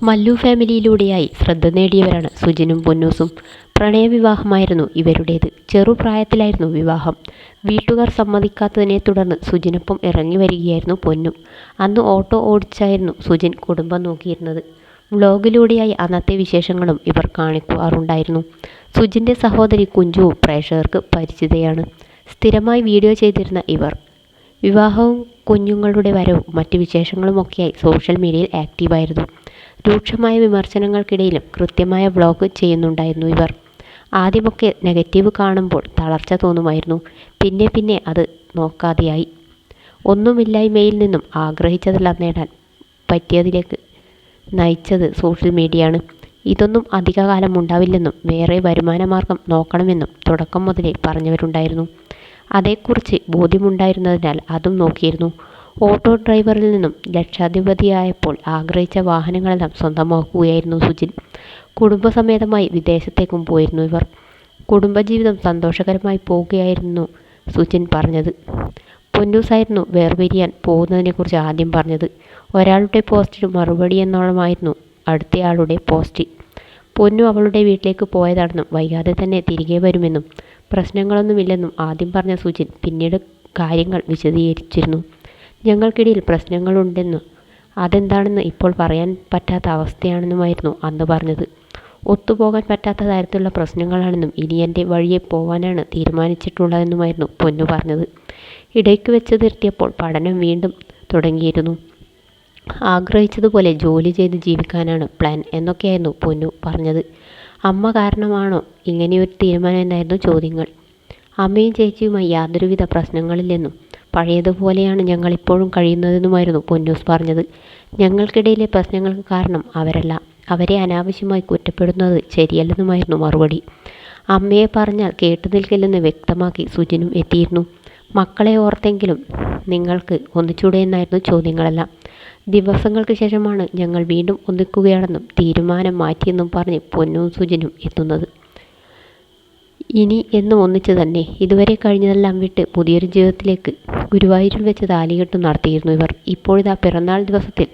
മല്ലു ഫാമിലിയിലൂടെയായി ശ്രദ്ധ നേടിയവരാണ് സുജിനും പൊന്നൂസും. പ്രണയവിവാഹമായിരുന്നു ഇവരുടേത്. ചെറുപ്രായത്തിലായിരുന്നു വിവാഹം. വീട്ടുകാർ സമ്മതിക്കാത്തതിനെ തുടർന്ന് സുജിനൊപ്പം ഇറങ്ങി വരികയായിരുന്നു പൊന്നും. അന്ന് ഓട്ടോ ഓടിച്ചായിരുന്നു സുജിൻ കുടുംബം നോക്കിയിരുന്നത്. വ്ലോഗിലൂടെയായി അന്നത്തെ വിശേഷങ്ങളും ഇവർ കാണിക്കാറുണ്ടായിരുന്നു. സുജിൻ്റെ സഹോദരി കുഞ്ചുവും പ്രേക്ഷകർക്ക് പരിചിതയാണ്. സ്ഥിരമായി വീഡിയോ ചെയ്തിരുന്ന ഇവർ വിവാഹവും കുഞ്ഞുങ്ങളുടെ വരവും മറ്റ് വിശേഷങ്ങളുമൊക്കെയായി സോഷ്യൽ മീഡിയയിൽ ആക്റ്റീവായിരുന്നു. രൂക്ഷമായ വിമർശനങ്ങൾക്കിടയിലും കൃത്യമായ വ്ലോഗ് ചെയ്യുന്നുണ്ടായിരുന്നു ഇവർ. ആദ്യമൊക്കെ നെഗറ്റീവ് കാണുമ്പോൾ തളർച്ച തോന്നുമായിരുന്നു. പിന്നെ പിന്നെ അത് നോക്കാതെയായി. ഒന്നുമില്ലായ്മയിൽ നിന്നും ആഗ്രഹിച്ചതെല്ലാം നേടാൻ പറ്റിയതിലേക്ക് നയിച്ചത് സോഷ്യൽ മീഡിയയാണ്. ഇതൊന്നും അധികകാലം ഉണ്ടാവില്ലെന്നും വേറെ വരുമാനമാർഗം നോക്കണമെന്നും തുടക്കം മുതലേ പറഞ്ഞവരുണ്ടായിരുന്നു. അതേക്കുറിച്ച് ബോധ്യമുണ്ടായിരുന്നതിനാൽ അതും നോക്കിയിരുന്നു. ഓട്ടോ ഡ്രൈവറിൽ നിന്നും ലക്ഷാധിപതിയായപ്പോൾ ആഗ്രഹിച്ച വാഹനങ്ങളെല്ലാം സ്വന്തമാക്കുകയായിരുന്നു സുജിൻ. കുടുംബസമേതമായി വിദേശത്തേക്കും പോയിരുന്നു ഇവർ. കുടുംബജീവിതം സന്തോഷകരമായി പോവുകയായിരുന്നു സുജിൻ പറഞ്ഞത്. പൊന്നൂസായിരുന്നു വേർപിരിയാൻ പോകുന്നതിനെക്കുറിച്ച് ആദ്യം പറഞ്ഞത്. ഒരാളുടെ പോസ്റ്റിന് മറുപടി എന്നോണമായിരുന്നു അടുത്തയാളുടെ പോസ്റ്റ്. പൊന്നു അവളുടെ വീട്ടിലേക്ക് പോയതാണെന്നും വൈകാതെ തന്നെ തിരികെ വരുമെന്നും പ്രശ്നങ്ങളൊന്നുമില്ലെന്നും ആദ്യം പറഞ്ഞ സുജിൻ പിന്നീട് കാര്യങ്ങൾ വിശദീകരിച്ചിരുന്നു. ഞങ്ങൾക്കിടയിൽ പ്രശ്നങ്ങളുണ്ടെന്നും അതെന്താണെന്ന് ഇപ്പോൾ പറയാൻ പറ്റാത്ത അവസ്ഥയാണെന്നുമായിരുന്നു അന്ന് പറഞ്ഞത്. ഒത്തുപോകാൻ പറ്റാത്ത തരത്തിലുള്ള പ്രശ്നങ്ങളാണെന്നും ഇനി എൻ്റെ വഴിയെ പോവാനാണ് തീരുമാനിച്ചിട്ടുള്ളതെന്നുമായിരുന്നു പൊന്നു പറഞ്ഞത്. ഇടയ്ക്ക് വെച്ച് നിർത്തിയപ്പോൾ പഠനം വീണ്ടും തുടങ്ങിയിരുന്നു. ആഗ്രഹിച്ചതുപോലെ ജോലി ചെയ്ത് ജീവിക്കാനാണ് പ്ലാൻ എന്നൊക്കെയായിരുന്നു പൊന്നു പറഞ്ഞത്. അമ്മ കാരണമാണോ ഇങ്ങനെയൊരു തീരുമാനം എന്നായിരുന്നു ചോദ്യങ്ങൾ. അമ്മയും ചേച്ചിയുമായി യാതൊരുവിധ പ്രശ്നങ്ങളില്ലെന്നും പഴയതുപോലെയാണ് ഞങ്ങളിപ്പോഴും കഴിയുന്നതെന്നുമായിരുന്നു പൊന്നൂസ് പറഞ്ഞത്. ഞങ്ങൾക്കിടയിലെ പ്രശ്നങ്ങൾക്ക് കാരണം അവരല്ല, അവരെ അനാവശ്യമായി കുറ്റപ്പെടുന്നത് ശരിയല്ലെന്നുമായിരുന്നു മറുപടി. അമ്മയെ പറഞ്ഞാൽ കേട്ടു നിൽക്കില്ലെന്ന് വ്യക്തമാക്കി സുജിനും എത്തിയിരുന്നു. മക്കളെ ഓർത്തെങ്കിലും നിങ്ങൾക്ക് ഒന്നിച്ചൂടെ എന്നായിരുന്നു ചോദ്യങ്ങളെല്ലാം. ദിവസങ്ങൾക്ക് ശേഷമാണ് ഞങ്ങൾ വീണ്ടും ഒന്നിക്കുകയാണെന്നും തീരുമാനം മാറ്റിയെന്നും പറഞ്ഞ് പൊന്നും സുജിനും എത്തുന്നത്. ഇനി എന്നും ഒന്നിച്ചു തന്നെ. ഇതുവരെ കഴിഞ്ഞതെല്ലാം വിട്ട് പുതിയൊരു ജീവിതത്തിലേക്ക് ഗുരുവായൂരിൽ വെച്ച് താലികെട്ടും നടത്തിയിരുന്നു ഇവർ. ഇപ്പോഴിതാ പിറന്നാൾ ദിവസത്തിൽ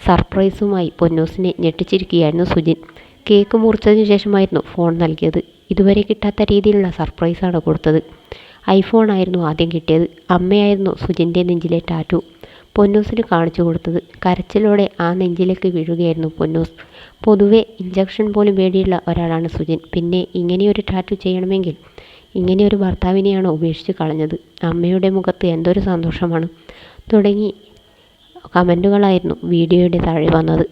സർപ്രൈസുമായി പൊന്നൂസിനെ ഞെട്ടിച്ചിരിക്കുകയായിരുന്നു സുജിൻ. കേക്ക് മുറിച്ചതിനു ശേഷമായിരുന്നു ഫോൺ നൽകിയത്. ഇതുവരെ കിട്ടാത്ത രീതിയിലുള്ള സർപ്രൈസാണ് കൊടുത്തത്. ഐഫോൺ ആയിരുന്നു ആദ്യം കിട്ടിയത്. അമ്മയായിരുന്നു സുജിൻ്റെ നെഞ്ചിലെ ടാറ്റു പൊന്നൂസിന് കാണിച്ചു കൊടുത്തത്. കരച്ചിലോടെ ആ നെഞ്ചിലേക്ക് വീഴുകയായിരുന്നു പൊന്നൂസ്. പൊതുവെ ഇഞ്ചക്ഷൻ പോലും പേടിയുള്ള ഒരാളാണ് സുജിൻ. പിന്നെ ഇങ്ങനെയൊരു ടാറ്റു ചെയ്യണമെങ്കിൽ ഇങ്ങനെയൊരു ഭർത്താവിനെയാണോ ഉപേക്ഷിച്ച് കളഞ്ഞത്? അമ്മയുടെ മുഖത്ത് എന്തൊരു സന്തോഷമാണ് തുടങ്ങി കമൻറ്റുകളായിരുന്നു വീഡിയോയുടെ താഴെ വന്നത്.